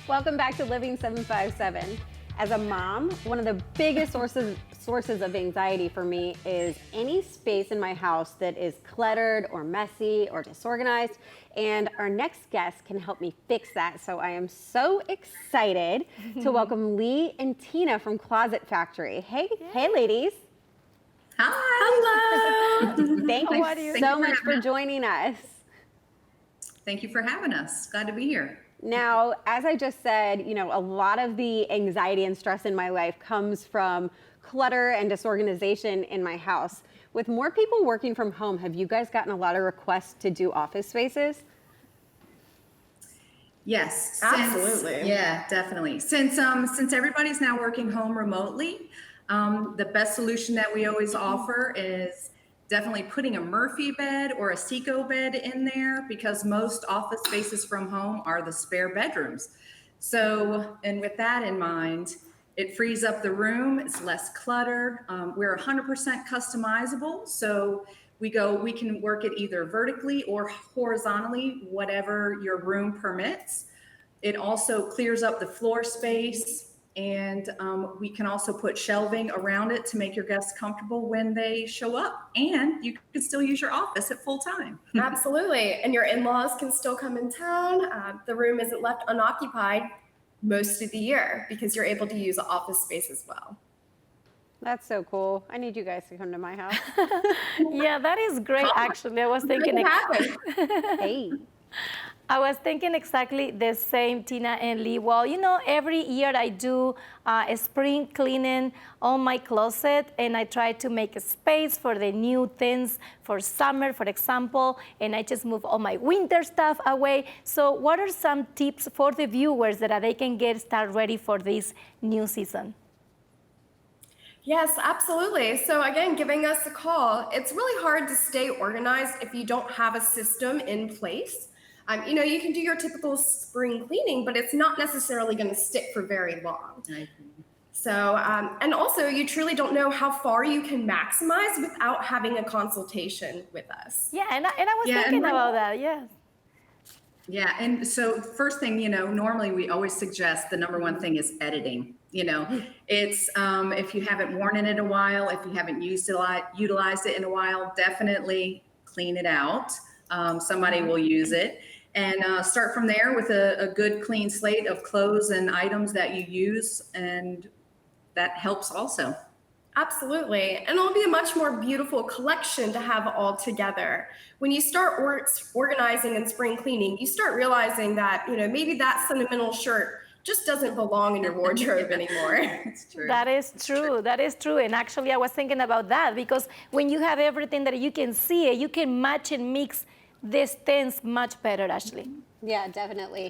Welcome back to Living 757. As a mom, one of the biggest sources of anxiety for me is any space in my house that is cluttered or messy or disorganized. And our next guest can help me fix that. So I am so excited to welcome Lee and Tina from Closet Factory. Hey, hey, ladies. Hi. Hello. Thank you so much for joining us. Thank you for having us. Glad to be here. Now, as I just said, a lot of the anxiety and stress in my life comes from clutter and disorganization in my house. With more people working from home, have you guys gotten a lot of requests to do office spaces? Yes, Absolutely. Yeah, definitely. Since everybody's now working home remotely, the best solution that we always offer is definitely putting a Murphy bed or a Seco bed in there, because most office spaces from home are the spare bedrooms. So, and with that in mind, it frees up the room. It's less cluttered. We're 100% customizable. So we can work it either vertically or horizontally, whatever your room permits. It also clears up the floor space. And we can also put shelving around it to make your guests comfortable when they show up. And you can still use your office at full time. Absolutely. And your in-laws can still come in town. The room isn't left unoccupied most of the year because you're able to use the office space as well. That's so cool. I need you guys to come to my house. Yeah, that is great, actually. I was thinking, Hey. I was thinking exactly the same, Tina and Lee. Well, every year I do a spring cleaning on my closet, and I try to make a space for the new things for summer, for example, and I just move all my winter stuff away. So what are some tips for the viewers that they can start ready for this new season? Yes, absolutely. So again, giving us a call. It's really hard to stay organized if you don't have a system in place. You can do your typical spring cleaning, but it's not necessarily going to stick for very long. So, and also you truly don't know how far you can maximize without having a consultation with us. Yeah, and I was thinking about that, yeah. Yeah, and so first thing, normally we always suggest the number one thing is editing. It's if you haven't worn it in a while, if you haven't utilized it in a while, definitely clean it out. Somebody will use it. And start from there with a good clean slate of clothes and items that you use, and that helps also. Absolutely. And it'll be a much more beautiful collection to have all together. When you start organizing and spring cleaning, you start realizing that, maybe that sentimental shirt just doesn't belong in your wardrobe anymore. It's true. That is true. That is true. And actually, I was thinking about that, because when you have everything that you can see, you can match and mix these things much better, Ashley. Yeah, definitely.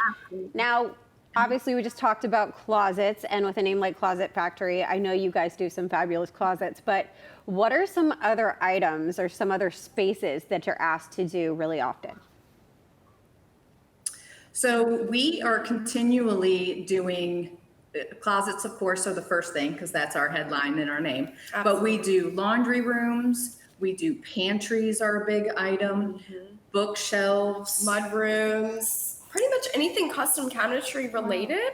Now, obviously, we just talked about closets, and with a name like Closet Factory, I know you guys do some fabulous closets, but what are some other items or some other spaces that you're asked to do really often? So we are continually doing closets, of course, are the first thing, because that's our headline in our name. Absolutely. But we do laundry rooms, we do pantries are a big item, bookshelves, Mud rooms, pretty much anything custom cabinetry related.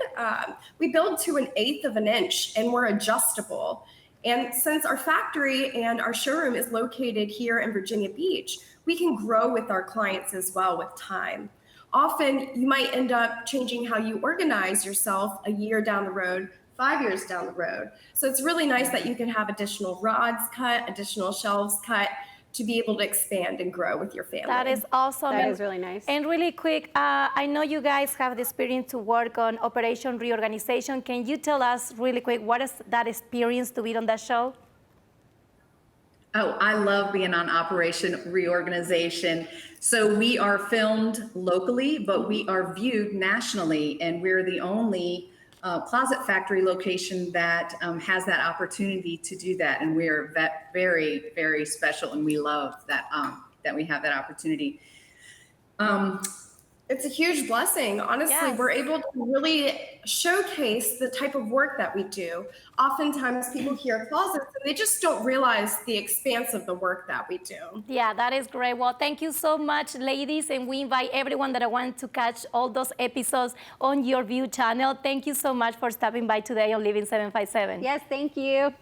We build to 1/8 of an inch, and we're adjustable. And since our factory and our showroom is located here in Virginia Beach, we can grow with our clients as well with time. Often you might end up changing how you organize yourself a year down the road, 5 years down the road. So it's really nice that you can have additional rods cut, additional shelves cut, to be able to expand and grow with your family. That is awesome. That is really nice. And really quick, I know you guys have the experience to work on Operation Reorganization. Can you tell us really quick, what is that experience to be on that show? Oh, I love being on Operation Reorganization. So we are filmed locally, but we are viewed nationally, and we're the only Closet Factory location that has that opportunity to do that. And we're very, very special, and we love that that we have that opportunity. It's a huge blessing. Honestly, Yes. we're able to really showcase the type of work that we do. Oftentimes, people hear closets and they just don't realize the expanse of the work that we do. Yeah, that is great. Well, thank you so much, ladies, and we invite everyone that wants to catch all those episodes on your View channel. Thank you so much for stopping by today on Living 757. Yes, thank you.